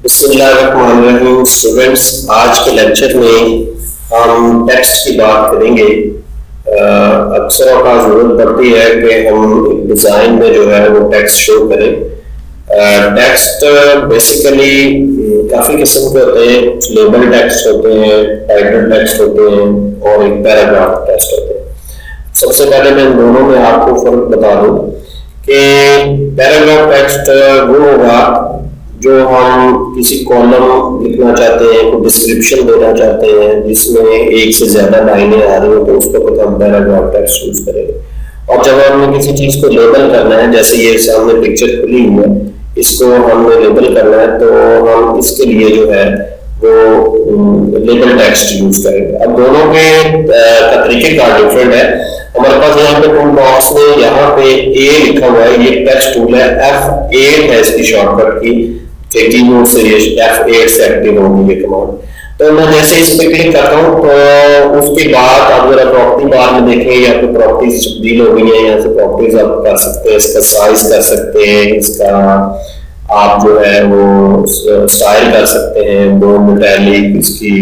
बिस्मिल्लाहिर्रहमानिर्रहीम। स्टूडेंट्स, आज के लेक्चर में हम टेक्स्ट की बात करेंगे। अक्सर औक़ात ज़रूरत पड़ती है कि हम एक डिज़ाइन में जो है वो टेक्स्ट शो करें। टेक्स्ट बेसिकली काफ़ी किस्म के होते हैं। लेबल टेक्स्ट होते हैं, टाइटल टेक्स्ट होते हैं और एक पैराग्राफ टेक्स्ट होते हैं। सबसे पहले मैं इन दोनों में आपको फ़र्क बता दूँ कि पैराग्राफ टेक्स्ट वो होगा जो हम किसी कॉलम लिखना चाहते हैं, कोई डिस्क्रिप्शन देना चाहते हैं जिसमें एक से ज्यादा लाइनें आ रही हो, तो उसको पता हम पैराग्राफ टेक्स्ट यूज करेंगे। और जब हमें किसी चीज को लेबल करना है, जैसे ये सामने पिक्चर खुली हुई है, इसको हमने लेबल करना है, तो हम इसके लिए जो है वो लेबल टेक्स्ट यूज करेंगे। अब दोनों के का तरीकेकार डिफरेंट है। हमारे पास यहाँ पे टूल बॉक्स में यहाँ पे ए लिखा हुआ है, ये टेक्स्ट टूल है, F8 है इसकी शॉर्टकट की, कीबोर्ड से ये F8 से एक्टिव होगी ये कमांड। तो मैं जैसे इस पे क्लिक करता हूँ तो उसके बाद आप जरा प्रॉपर्टी बार में देखें, यहाँ पे प्रॉपर्टीज डील हो गई है। यहाँ से प्रॉपर्टीज आप कर सकते हैं, इसका साइज कर सकते हैं, इसका आप जो है वो स्टाइल कर सकते हैं, बोल्ड इटैलिक, इसकी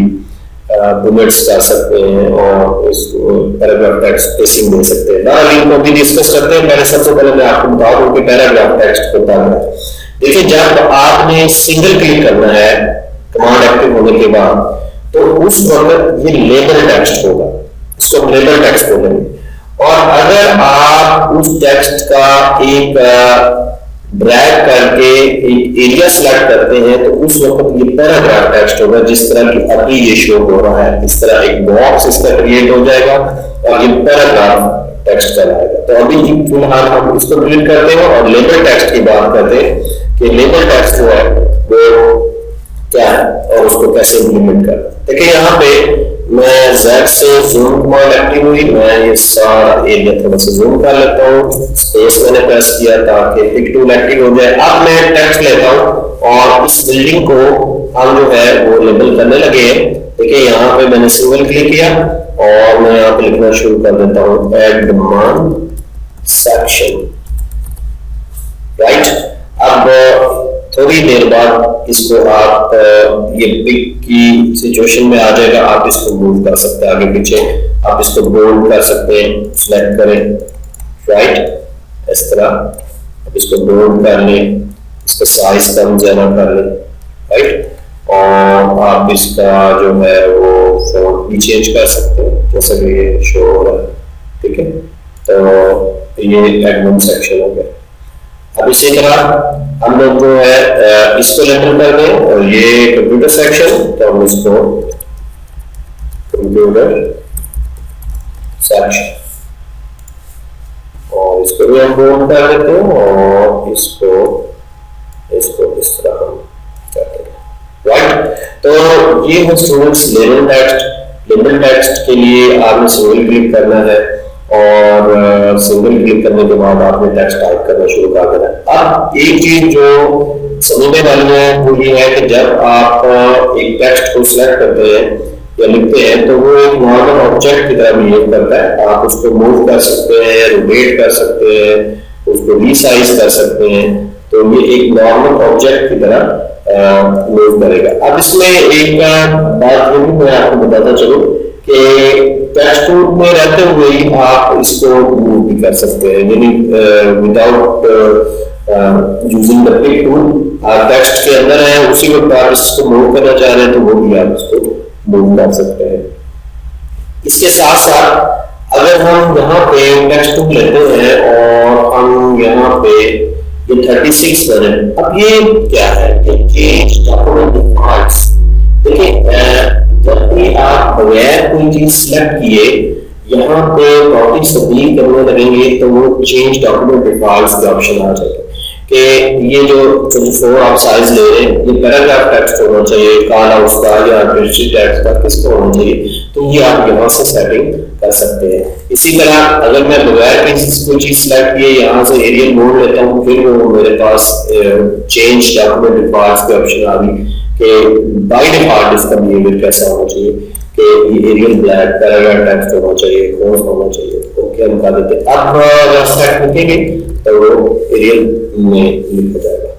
बुलेट्स कर सकते हैं और इसको पैराग्राफ टेक्स्ट स्पेसिंग दे सकते हैं। बहरहाल इनको भी डिस्कस करते हैं। पहले सबसे पहले मैं आपको बता दूं कि पैराग्राफ टेक्स्ट होता है। देखिए, जब आपने सिंगल क्लिक करना है कमांड एक्टिव होने के बाद, तो उस वक्त ये लेबल टेक्स्ट होगा, इसको हम लेबल टेक्स्ट बोलेंगे। और अगर आप उस टेक्स्ट का एक ड्रैग करके एक एरिया सेलेक्ट करते हैं, तो उस वक्त ये पैराग्राफ टेक्स्ट होगा, जिस तरह की अभी ये शो हो रहा है। इस तरह एक बॉक्स इसका क्रिएट हो जाएगा और ये पैराग्राफ टेक्स्ट कहलाएगा। तो अभी फिलहाल हम इसको डिलीट करते हैं और लेबल टेक्स्ट की बात करते हैं कि लेबल टेक्स्ट जो है वो क्या है और उसको कैसे इंप्लीमेंट करना है। देखिए, यहाँ पे मैं Z से जूम कमांड एक्टिव हुई, मैं ये सारा एरिया थोड़ा सा जूम कर लेता हूँ, स्पेस मैंने प्रेस किया ताकि पिक टूल एक्टिव हो जाए। अब मैं टेक्स्ट लेता हूँ और इस बिल्डिंग को हम जो है वो लेबल करने लगे हैं। देखिए, यहाँ पे मैंने सिंगल क्लिक किया और मैं यहाँ पे लिखना शुरू कर देता हूँ, एड वन सेक्शन, राइट। अब थोड़ी देर बाद इसको आप ये पिक की सिचुएशन में आ जाएगा, आप इसको मूव कर सकते हैं आगे पीछे, आप इसको बोल्ड कर सकते हैं, सिलेक्ट करें, राइट, इस तरह आप इसको बोल्ड कर लें, इसका साइज कम ज्यादा कर लें, राइट। और आप इसका जो है वो फॉन्ट भी चेंज कर सकते हैं, जैसा कि ये शो हो रहा है, ठीक है। तो ये एडमिन सेक्शन हो गया। अब इसी तरह हम लोग जो है इसको लेबल कर दें, और ये कंप्यूटर सेक्शन, तो हम इसको कंप्यूटर सेक्शन और इसको भी हम बोल्ड कर देते हैं और इसको इस तरह हम करते हैं, राइट। तो ये है students label text. Label text के लिए आपने सिंगल क्लिक करना है और सिंगल क्लिक करने के बाद आपने टेक्स्ट टाइप करना शुरू कर देना है। अब एक चीज जो समझने वाली है वो ये है कि जब आप एक टेक्स्ट को सिलेक्ट करते हैं या लिखते हैं, तो वो एक नॉर्मल ऑब्जेक्ट की तरह बिहेव करता है। आप उसको मूव कर सकते हैं, रोटेट कर सकते हैं, उसको रीसाइज कर सकते हैं, तो ये एक नॉर्मल ऑब्जेक्ट की तरह मूव करेगा। अब इसमें एक बात ये भी मैं आपको बताता चलूं कि टेक्स्ट टूल में रहते हुए ही आप इसको मूव भी कर सकते हैं, यानी without using the pick tool. आप टेक्स्ट के अंदर है, उसी वक्त आप इसको मूव करना चाह रहे हैं तो वो भी आप इसको मूव कर सकते हैं। इसके साथ साथ अगर हम यहाँ पे टेक्स्ट टूल लेते हैं और हम यहाँ पे ये 36 करें, अब ये क्या है कि चेंज डॉक्यूमेंट डिफॉल्ट्स। देखिए, जब भी आप बगैर कोई चीज सिलेक्ट किए यहाँ पे प्रॉपर्टी तब्दील करने लगेंगे, तो वो चेंज डॉक्यूमेंट डिफॉल्ट्स के ऑप्शन आ जाएगा कि ये जो 24 आप साइज ले रहे हैं, ये पैराग्राफ टेक्स्ट होना चाहिए, काला उसका या आर्टिस्टिक टेक्स्ट का किसका होना चाहिए, तो ये आप यहाँ से सेटिंग कर सकते हैं। इसी तरह अगर मैं बगैर कोई चीज सिलेक्ट किए यहाँ से एरियल मोड लेता हूँ, फिर वो मेरे पास चेंज डॉक्यूमेंट डिफॉल्ट्स के ऑप्शन आ गई कि बाय डिफॉल्ट इसका बिहेवियर कैसा होना चाहिए, कि ये एरियल ब्लैक पैराग्राफ टेक्स्ट होना चाहिए, कौन होना चाहिए, ओके हम बता देते हैं। अब सेट लिखेंगे तो वो एरियल में लिखा जाएगा,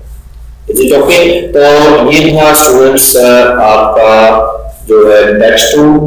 इज इट ओके? तो ये था स्टूडेंट्स आपका जो है टेक्स्ट टू